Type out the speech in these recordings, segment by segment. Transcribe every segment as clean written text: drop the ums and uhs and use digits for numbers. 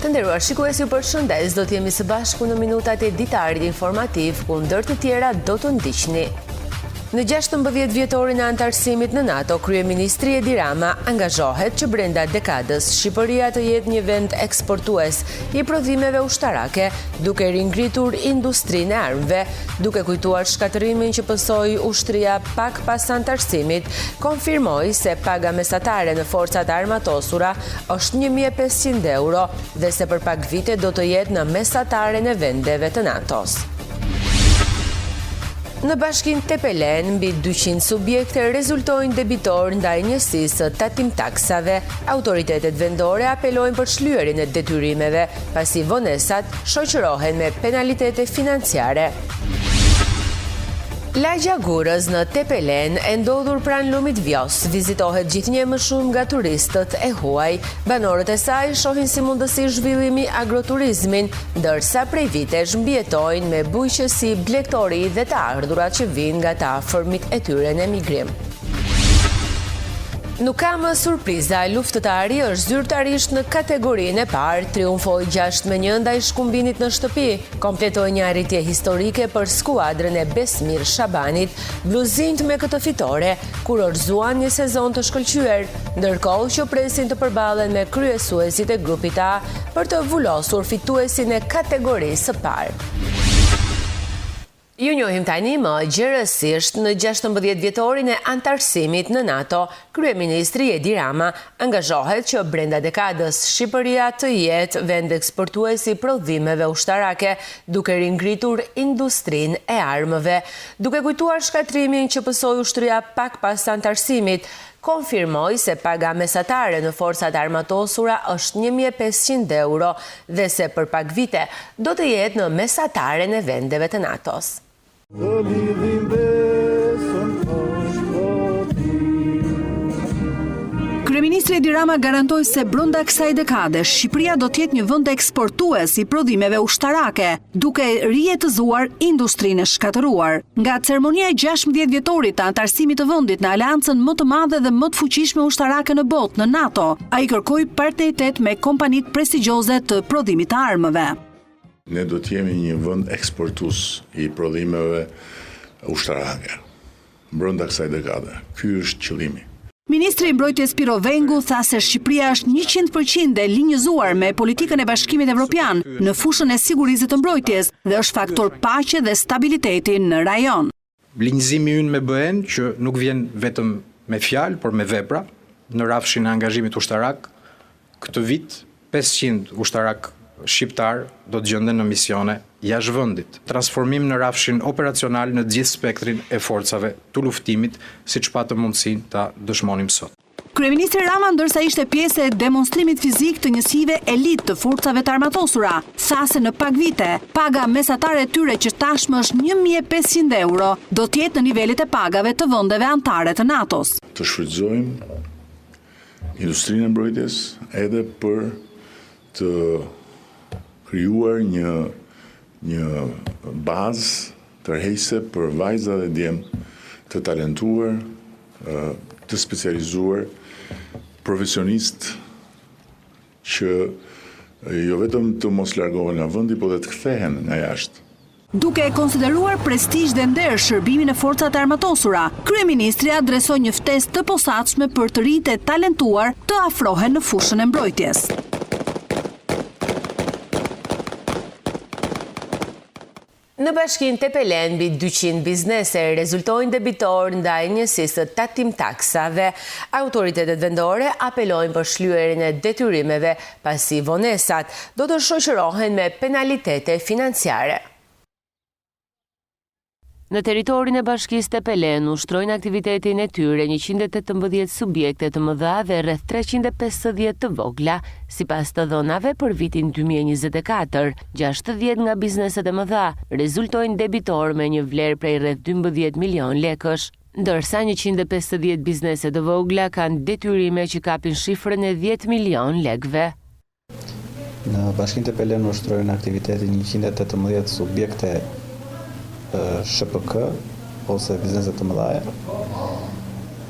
Të nderuar shikues, ju përshëndes, do t'jemi së bashku në minutat e ditarit informativ, ku ndër të tjera do të ndiqni. Në 16 vjetorin e antarësimit në NATO, kryeministri Edi Rama angazhohet që brenda dekadës Shqipëria të jetë një vend eksportues i prodhimeve ushtarake, duke ringritur industrinë e armëve, duke kujtuar shkatërimin që pësoi ushtria pak pas antarësimit, konfirmoi se paga mesatare në forcat armatosura është 1.500 euro dhe se për pak vite do të jetë në mesataren e vendeve të NATO-s. Në bashkinë Tepelen, mbi 200 subjekte rezultojnë debitor ndaj njësisë së tatim taksave. Autoritetet vendore apelojnë për shlyerjen e detyrimeve, pasi vonesat shoqërohen me penalitete financiare. Lagja Gurës në Tepelen, e ndodhur pranë lumit Vjos, vizitohet gjithnjë më shumë nga turistët e huaj. Banorët e saj shohin si mundësi zhvillimi agroturizmin, ndërsa prej vitesh mbjetojnë me bujqësi blegtori dhe të ardhurat që vijnë nga të afërmit e tyre në emigrim. Nuk ka më surpriza, luftëtari është zyrtarisht në kategorinë e parë, triumfoi 6-1 ndaj Shkumbinit në shtëpi, kompletoi një arritje historike për skuadrën e Besmir Shabanit, bluzinjt me këtë fitore, kur orzuan një sezon të shkëlqyer, ndërkohë që presin të përballen me kryesuesit e grupit A për të vullosur fituesin e kategorisë së parë. Ju njohim tani më gjerësisht në 16 vjetorin e antarësimit në NATO, kryeministri Edi Rama angazhohet që brenda dekadës Shqipëria të jetë vend eksportues i prodhimeve ushtarake, duke ringritur industrinë e armëve, duke kujtuar shkatrimin që pësoi ushtria pak pas antarësimit. Konfirmoi se paga mesatare në forcat armatosura është 1.500 euro dhe se për pak vite do të jetë në mesataren e vendeve të NATO-s. Kryeministri Edi Rama garantoi se brenda kësaj dekade Shqipëria do të jetë një vend eksportues i prodhimeve ushtarake, duke rijetëzuar industrinë e shkatëruar. Nga ceremonia e 16 vjetorit të antarësimit të vendit në aleancën më të madhe dhe më të fuqishme ushtarake në botë, në NATO, ai kërkoi partneritet me kompanitë prestigjioze të prodhimit të armëve. Ne do të jemi një vend eksportues i prodhimeve ushtarake brenda kësaj dekade. Ky është qëllimi. Ministri i Mbrojtjes Piro Vengu tha se Shqipëria është 100% e linjëzuar me politikën e Bashkimit Evropian në fushën e sigurisë të mbrojtjes dhe është faktor paqe dhe stabiliteti në rajon. Linjëzimi ynë me BE-n që nuk vjen vetëm me fjalë, por me vepra, në rafshin e angazhimit ushtarak, këtë vit 500 ushtarak shqiptar do të gjenden në misione jashtë vendit. Transformim në rafshin operacional në gjithë spektrin e forcave të luftimit, siç patëm mundësinë ta dëshmonim sot. Kryeministri Rama, ndërsa ishte pjesë e demonstrimit fizik të njësive elit të forcave të armatosura, tha se në pak vite, paga mesatare e tyre që tashmë është 1.500 euro, do të jetë në nivelet e pagave të vendeve anëtare të NATO-s. Të shfrytëzojmë industrinë e mbrojtjes edhe për të krijuar një bazë tërheqëse për vajza dhe djemë të talentuar, të specializuar, profesionistë që jo vetëm të mos largohen nga vendi, por dhe të kthehen nga jashtë. Duke konsideruar prestigj dhe nder shërbimin e forcat armatosura, kryeministri adresoi një ftesë të posaçme për të rinjtë e talentuar të afrohen në fushën e mbrojtjes. Në bashkinë Tepelen, mbi 200 biznese rezultojnë debitor ndaj njësisë të tatim taksave. Autoritetet vendore apelojnë për shlyerjen e detyrimeve, pasi vonesat do të shoqërohen me penalitete financiare. Në territorin e bashkisë Tepelen ushtrojnë aktivitetin e tyre 118 subjekte të mëdha dhe rreth 350 të vogla. Sipas të dhënave për vitin 2024, 60 nga bizneset e mëdha rezultojnë debitor me një vlerë prej rreth 12 milion lekësh, ndërsa 150 biznese të vogla kanë detyrime që kapin shifrën e 10 milion lekëve. Në bashkinë Tepelen ushtrojnë aktivitetin 118 subjekte SHPK ose bizneset të mëdha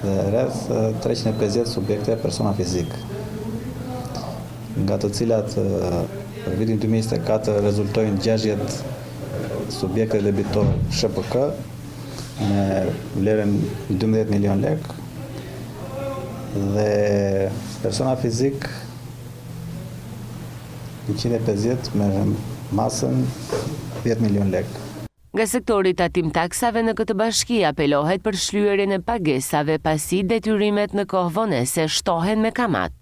dhe rreth 350 subjekte persona fizik, nga të cilat Për vitin 2024 rezultojnë 60 subjekte debitor SHPK me vlerën 12 milion lek dhe persona fizik 150 me masën 10 milion lek. Nga sektori tatim taksave në këtë bashki apelohet për shlyerjen e pagesave pasi detyrimet në kohë vonese shtohen me kamat.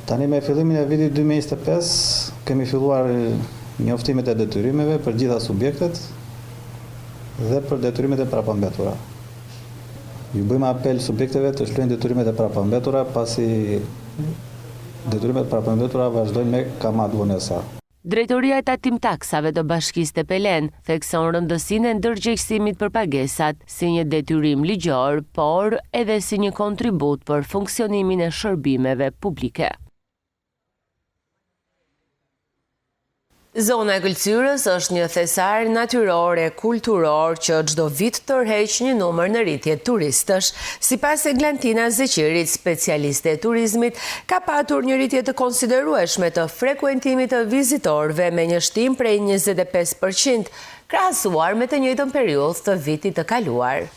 Tani me fillimin e vitit 2025 kemi filluar njoftimet e detyrimeve për gjitha subjektet dhe për detyrimet e prapambetura. Ju bëjmë apel subjekteve të shlyejnë detyrimet e prapambetura pasi detyrimet e prapambetura vazhdojnë me kamat vonesa. Drejtoria e tatim taksave të Bashkisë Tepelen thekson rëndësinë e ndërgjegjësimit për pagesat si një detyrim ligjor, por edhe si një kontribut për funksionimin e shërbimeve publike. Zona e Këlqyrës është një thesar natyror e kulturor që çdo vit tërheq një numër në rritje turistësh. Sipas Eglantina Zeqirit, specialiste e turizmit, ka patur një rritje të konsiderueshme të frekuentimit të vizitorëve me një shtim prej 25%, krahasuar me të njëjtën periudhë të vitit të kaluar.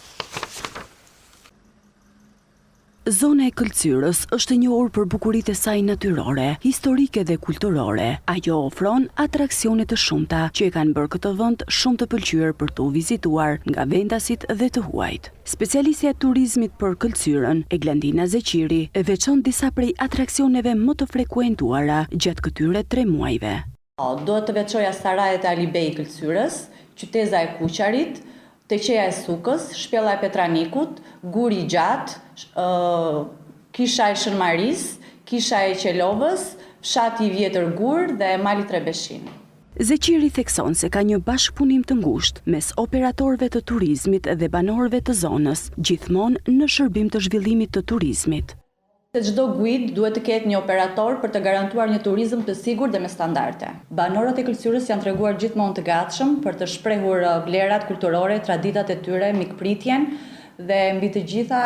Zona e Këlqyrës është e njohur për bukuritë e saj natyrore, historike dhe kulturore. Ajo ofron atraksione të shumta që e kanë bërë këtë vend shumë të pëlqyer për të vizituar nga vendasit dhe të huajt. Specialistja e turizmit për Këlqyrën, Eglantina Zeqiri, e veçon disa prej atraksioneve më të frekuentuara gjatë këtyre 3 muajve. Do të veçoja Sarajet e Alibej i Këlqyrës, Qyteza e Kuqarit, Teqeja e Sukës, Shpella e Petranikut, Guri i Gjatë, Kisha e Shënmaris, Kisha e Qelovës, Fshati i Vjetër Gur dhe Mali Trebeshin. Zeqiri thekson se ka një bashkëpunim të ngushtë mes operatorëve të turizmit dhe banorëve të zonës, gjithmonë në shërbim të zhvillimit të turizmit. Se çdo guid duhet të ketë një operator për të garantuar një turizëm të sigurt dhe me standarde. Banorët e Këlqyrës janë treguar gjithmonë të gatshëm për të shprehur vlerat kulturore, traditat e tyre, mikpritjen dhe mbi të gjitha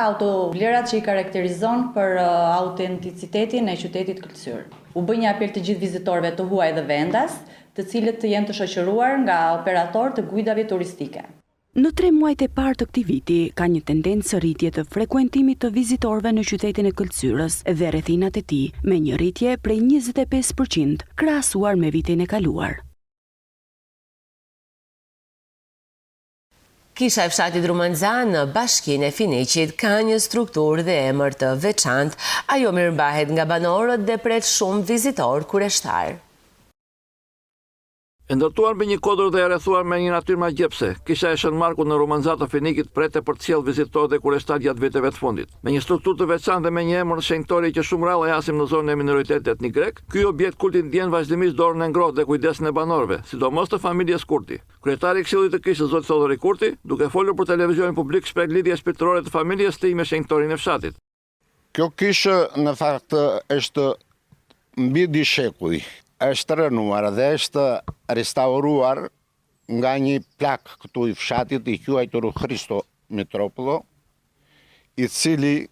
vlerat që i karakterizon për autenticitetin e qytetit Këlqyr. U bë një apel të gjithë vizitorëve të huaj dhe vendas, të cilët të jenë të shoqëruar nga operator të guidave turistike. Në 3 muajt e parë të këtij viti ka një tendencë rritje të frekuentimit të vizitorëve në qytetin e Këlqyrës dhe rrethinat e tij, me një rritje prej 25% krahasuar me vitin e kaluar. Kisha e fshatit Rumanza në bashkinë e Finiqit ka një strukturë dhe emër të veçantë. Ajo mirëmbahet nga banorët dhe pret shumë vizitorë kureshtar. E ndërtuar me një kodër dhe e rrethuar me një natyrë magjepse, Kisha e Shën Marku në Rumanza të Finikit prete për të sjellë vizitorë dhe kureshtar gjatë viteve të fundit. Me një strukturë të veçantë dhe me një emër shenjtori që shumë rrallë jasim në zonën e minoritetit etnik grek, ky objekt kulti ndjen vazhdimisht dorën e ngrohtë dhe kujdesin e banorëve, sidomos të familjes Kurti. Kryetari i Këshillit të Kishës zot Thodori Kurti, duke folur për televizionin publik, shpreh lidhje shpirtërore të familjes tij me shenjtorin e fshatit. Kjo kishë në fakt është mbi 2 shekuj. Është rënuar dhe është restauruar nga një plak këtu i fshatit i quajtur Hristo Mitropolo, i cili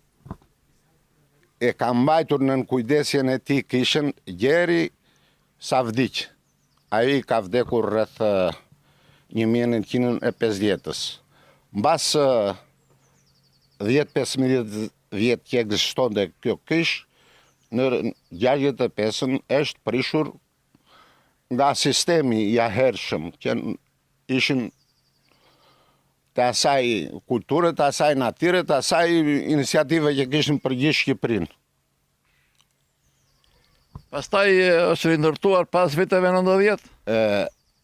e ka mbajtur në kujdesjen e tij kishën Gjeri Savdiq. Ai ka vdekur rreth 1950-s. Mbas 10-15 vjet që ekzistonte kjo kishë, në 65-ën është prishur nga sistemi i ahershëm që ishin të asaj kulture, të asaj natyre, të asaj iniciative që kishin përgjithë Shqipërinë. Pastaj është rindërtuar pas viteve 90.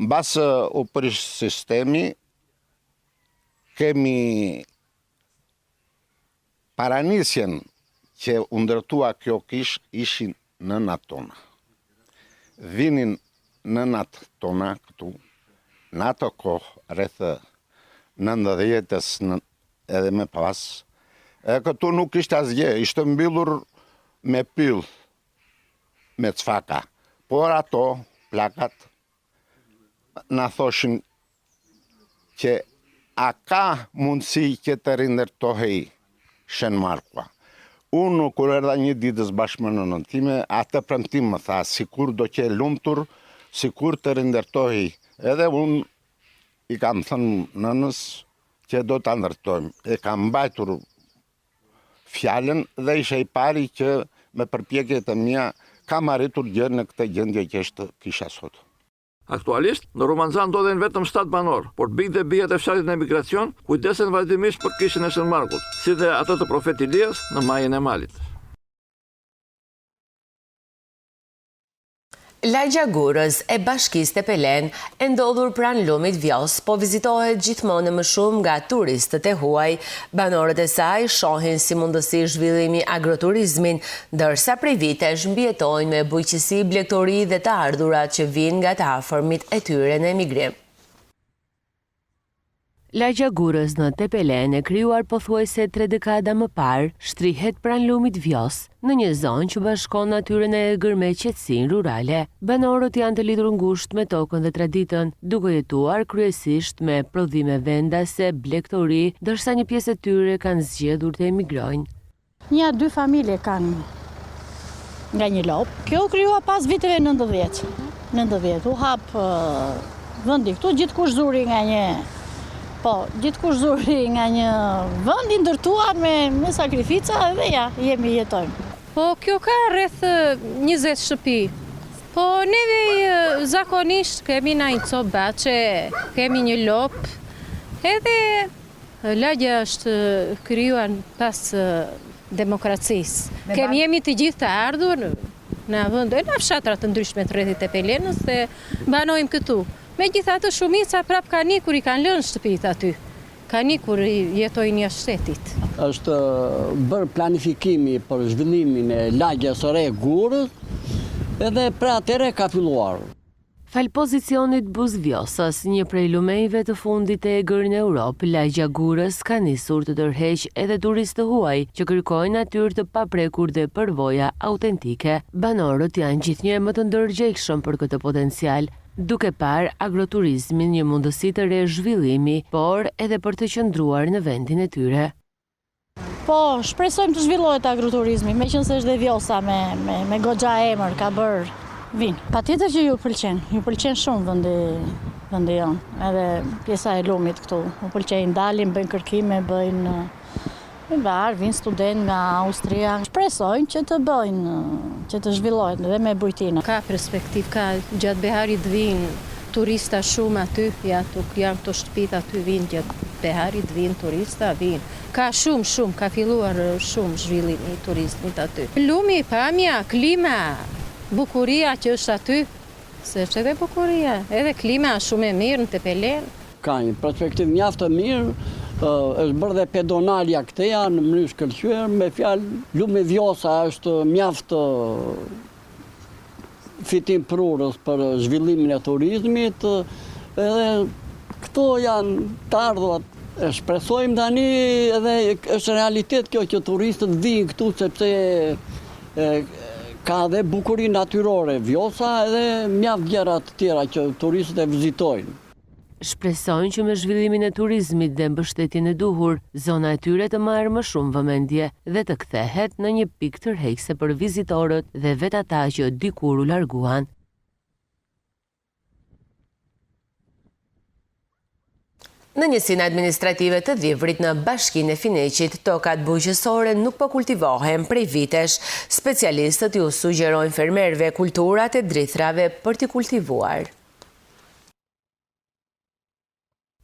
Mbas u prish sistemi, kemi paranisjen që u ndërtua kjo kishë ishin nënat tona. Vinin nënat tona këtu, në ato kohë, rreth 90-s edhe me pas, këtu nuk ishte asgjë, ishte mbyllur me pyll, me cfaka. Por ato, plakat, na thoshin që a ka mundësi që të rindërtohej Shën Markua. Unë kur erdha një ditës bashkë me nënën time, atë premtim më tha, sikur do që e lumtur, sikur të rindërtohi. Edhe unë i kam thënë nënës që do të ndërtojmë. E kam mbajtur fjalën dhe isha i pari që me përpjekjet e mia kam arritur gjë në këtë gjendje që kisha sot. Aktualisht, në Romanza ndodhen vetëm 7 banor, por bijtë dhe bijat e fshatit në emigracion kujdesen vazhdimisht për kishën e Shën Markut, si dhe atë të profet Ilias në majën e malit. Lagja Gurës e bashkisë Tepelen e ndodhur pranë lumit Vjos, po vizitohet gjithmonë më shumë nga turistët e huaj. Banorët e saj shohin si mundësi zhvillimi agroturizmin, ndërsa prej vitesh mbijetojnë me bujqësi, blegtori dhe të ardhurat që vinë nga të afërmit e tyre në emigrim. Lagja Gurës në Tepelen e krijuar pothuajse 3 dekada më parë, shtrihet pranë lumit Vjos, në një zonë që bashkon natyrën e ëgër me qetësinë rurale. Banorët janë të lidhur ngushtë me tokën dhe traditën, duke jetuar kryesisht me prodhime vendase, blegtori, ndërsa një pjesë e tyre kanë zgjedhur të emigrojnë. 1-2 familje kanë nga një lop. Kjo u krijua pas viteve 90. U hap vendi këtu, gjithkush zuri nga një nga një vend i ndërtuar me sakrifica dhe ja, jetojmë. Po kjo ka rreth 20 shtëpi. Po neve zakonisht kemi na një copë bache, kemi një lop, edhe lagja është krijuar pas demokracisë. Jemi të gjithë të ardhur në vende, në fshatra të ndryshme të rrethit e Pelenës dhe banojmë këtu. Megjithatë shumica prap kanë ikur, i kanë lënë shtëpit aty. Kanë ikur, jetojnë jashtë shtetit. Është bërë planifikimi për zhvillimin e lagjes së re Gurës, edhe pra atëre ka filluar. Fal pozicionit Buzvjosës, një prej lumejve të fundit e ëgër në Europë, lagja Gurës ka nisur të tërheqë edhe turistë huaj që kërkojnë natyrë të paprekur dhe përvoja autentike. Banorët janë gjithnjë më të ndërgjegjshëm për këtë potencial, duke parë agroturizmin një mundësi të re zhvillimi, por edhe për të qëndruar në vendin e tyre. Po, shpresojmë të zhvillohet agroturizmi, meqense është dhe Vjosa me goxha emër ka bërë vinë. Patjetër që ju pëlqen shumë vendi jonë, edhe pjesa e lumit këtu. Ju pëlqejnë, dalin, bëjnë kërkime, bëjnë vinë student nga Austria. Shpresojnë që të bëjnë, që të zhvillohet dhe me bujtinë. Ka perspektiv, ka gjatë beharit vinë turista shumë aty, janë të shtëpit aty vinë gjatë beharit vinë turista vinë. Ka shumë, ka filluar shumë zhvillimi i turizmit aty. Lumi, pamja, klima, bukuria që është aty, se është edhe bukuria, edhe klima shumë e mirë në Tepelen. Ka një perspektiv mjaft të mirë, është bërë dhe pedonalja këteja në mënyrë shkëlqyer, me fjalë lumi Vjosa është mjaft fitim prurës për zhvillimin e turizmit, edhe këto janë të ardhurat. Shpresojmë tani edhe është realitet kjo që turistët vinë këtu sepse ka dhe bukurinë natyrore Vjosa edhe mjaft gjëra të tjera që turistët e vizitojnë. Shpresojnë që me zhvillimin e turizmit dhe mbështetjen e duhur, zona e tyre të marrë më shumë vëmendje dhe të kthehet në një pikë tërheqëse për vizitorët dhe vetë ata që dikur u larguan. Në njësinë administrative të Dhivrit në Bashkinë e Fineqit, tokat bujqësore nuk po kultivohen prej vitesh. Specialistët ju sugjerojnë fermerëve kulturat e drithrave për t'i kultivuar.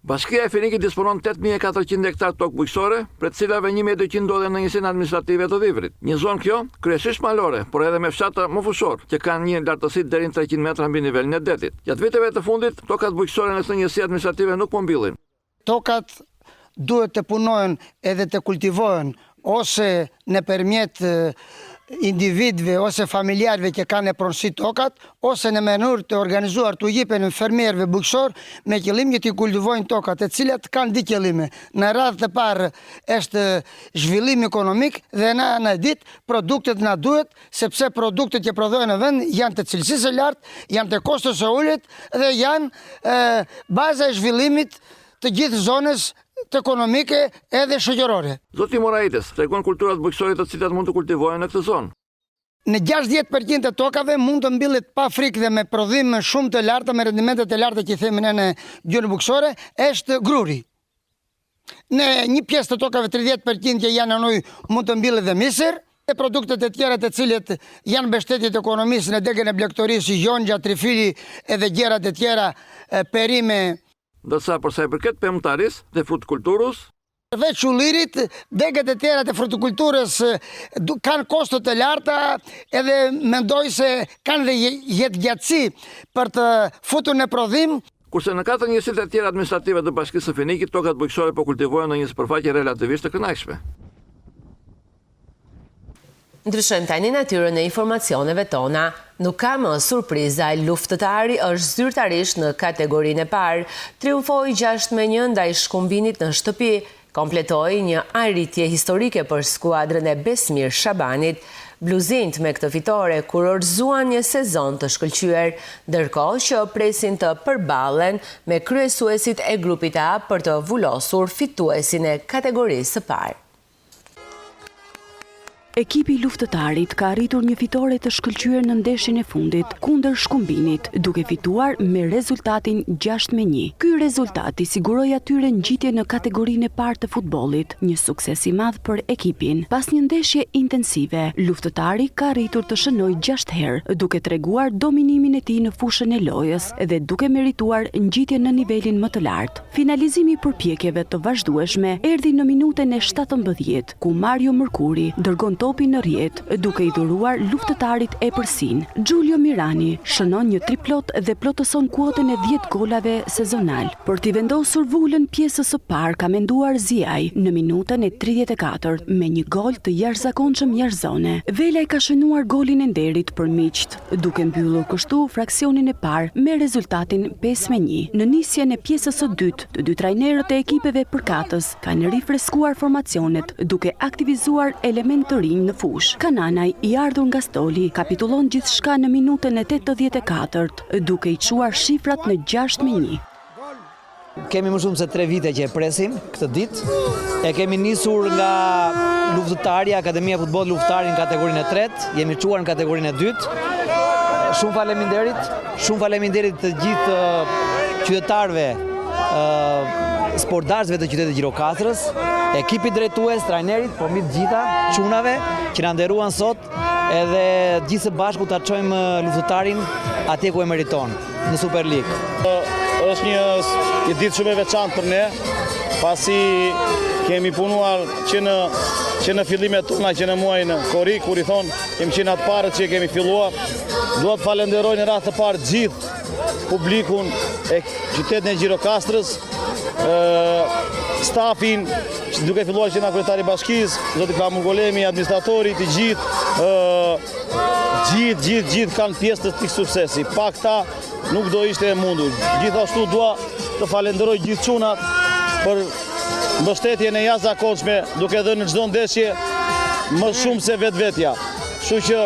Bashkia e Finikit disponon 8.400 hektar tokë bujqësore, për të cilave 1.200 ndodhen në njësinë administrative të Dhivrit. Një zonë kjo, kryesisht malore, por edhe me fshatra më fushor, që kanë një lartësi deri në 300 metra mbi nivelin e detit. Gjatë viteve të fundit, tokat bujqësore në njësi administrative nuk po mbyllen. Tokat duhet të punohen edhe të kultivohen ose nëpërmjet individëve ose familjarëve që kanë pronësi tokat, ose në mënyrë të organizuar të jepen fermerëve bujqësor me qëllim që të kultivojnë tokat, të cilat kanë dy qëllime. Në radhë të parë është zhvillim ekonomik dhe në ditë produktet na duhet, sepse produktet që prodhohen në vend janë të cilësisë së lartë, janë të kostos së ulët dhe janë baza e zhvillimit të gjithë zonës të ekonomike edhe shoqërore. Zoti Moraites tregon kulturat bujqësore të cilat mund të kultivohen në këtë zonë. Në 60% të tokave mund të mbillet pa frikë dhe me prodhime shumë të larta, me rendimentet e larta që i themi ne në gjuhën bujqësore, është gruri. Në një pjesë të tokave 30% që janë në ujë mund të mbillet dhe misër, e produktet e tjera të cilët janë mbështetje të ekonomisë në degën e blegtorisë, si gjongja, trifili edhe gjerat e tjera, perime. Ndërsa për sa i përket pemëtarisë dhe frutkulturës, veç ullirit, degët e tjera të frutikulturës kanë kosto të larta edhe mendoj se kanë dhe jetë gjatësi për të futur në prodhim. Kurse në 4 njësitë e tjera administrative të Bashkisë së Finikit, tokat bujqësore po kultivohen në një sipërfaqe relativisht të kënaqshme. Ndryshojmë tani natyrën e informacioneve tona. Nuk ka më surpriza, luftëtari është zyrtarisht në kategorinë e parë, triumfoi 6-1 ndaj Shkumbinit në shtëpi, kompletoi një arritje historike për skuadrën e Besmir Shabanit. Bluzinjt me këtë fitore kurorzuan një sezon të shkëlqyer, ndërkohë që presin të përballen me kryesuesit e grupit A për të vullosur fituesin e kategorisë së parë. Ekipi i luftëtarit ka arritur një fitore të shkëlqyer në ndeshjen e fundit kundër Shkumbinit, duke fituar me rezultatin 6-1. Ky rezultat i siguroi atyre ngjitje në kategorinë e parë të futbollit, një sukses i madh për ekipin. Pas një ndeshje intensive, luftëtari ka arritur të shënojë 6 herë, duke treguar dominimin e tij në fushën e lojës dhe duke merituar ngjitje në nivelin më të lartë. Finalizimi i përpjekjeve të vazhdueshme erdhi në minutën e 17, ku Mario Mërkuri dërgon topin në rjet, duke i dhuruar luftëtarit e përsin. Giulio Mirani shënon një triplot dhe plotëson kuotën e 10 golave sezonal. Për t'i vendosur vullën pjesës së parë ka menduar Ziaj në minutën e 34 me një gol të jashtëzakonshëm Jarzone. Velaj ka shënuar golin e nderit për miqt, duke mbyllur kështu fraksionin e parë me rezultatin 5-1. Në nisjen e pjesës së dytë, të dy trajnerët e ekipeve përkatës kanë rifreskuar formacionet duke aktivizuar element të rinj në fush. Kananaj, i ardhur nga Stoli, kapitulon gjithçka në minutën e 84, duke i çuar shifrat në 6-1. Kemi më shumë se 3 vite që e presim këtë ditë. E kemi nisur nga luftëtari, Akademia Futboll Luftari në kategorinë e 3, jemi çuar në kategorinë e 2. Shumë faleminderit të gjithë qytetarëve, sportdarësve të qytetit Gjirokastrës, ekipit drejtues, trajnerit, po mbi të gjitha çunave që na nderuan sot, edhe gjithë së bashku ta çojmë luftëtarin atje ku e meriton, në Super League. Është një ditë shumë e veçantë për ne, pasi kemi punuar që në fillimet tona, që në muajin korrik, kur i thonë kemi qenë atë parët që kemi filluar. Dua të falenderoj në radhë të parë gjithë publikun e qytetit e Gjirokastrës, stafin, duke filluar që nga kryetari i bashkisë, zoti Klamur Golemi, administratorit, të gjithë kanë pjesë të këtij suksesi. Pa këta nuk do ishte e mundur. Gjithashtu dua të falenderoj gjithë çunat për mbështetjen e jashtëzakonshme, duke dhënë në çdo ndeshje më shumë se vetvetja. Kështu që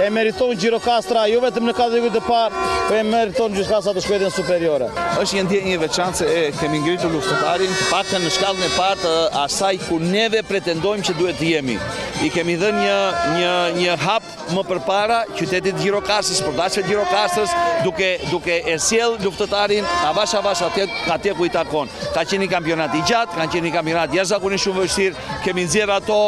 e meriton Gjirokastra jo vetëm në kategorinë të parë, po e meriton gjysmëkasa të shkretën superiore. Është një ndjenjë e veçantë se kemi ngritur luftëtarin, paktën në shkallën e parë të asaj ku neve pretendojmë që duhet të jemi. I kemi dhënë një hap më përpara qytetit Gjirokastrës, sportdarësve të Gjirokastrës, duke e sjell luftëtarin avash atje ku i takon. Ka qenë një kampionat i gjatë, ka qenë një kampionat jashtëzakonisht shumë vështirë, kemi nxjerrë ato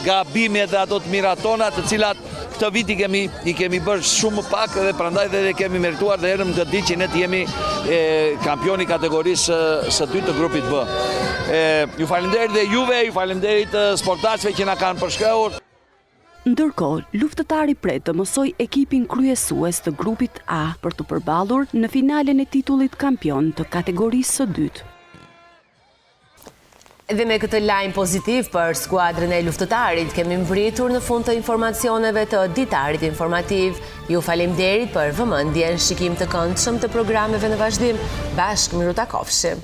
gabime dhe ato të mira tona, të cilat këtë vit i kemi bërë shumë pak dhe prandaj dhe kemi merituar dhe erdhëm këtë ditë që ne të jemi kampioni kategorisë së dytë të grupit B. Ju falenderit dhe juve, ju falenderit sportdarësve që na kanë përshkruar. Ndërkohë, luftëtari pret të mësoj ekipin kryesues të grupit A për të përballur në finalen e titullit kampion të kategorisë së dytë. Dhe me këtë lajm pozitiv për skuadrën e luftëtarit, kemi mbritur në fund të informacioneve të ditarit informativ. Ju faleminderit për vëmendjen, shikim të këndshëm të programeve në vazhdim. Bashkë miru takofshim.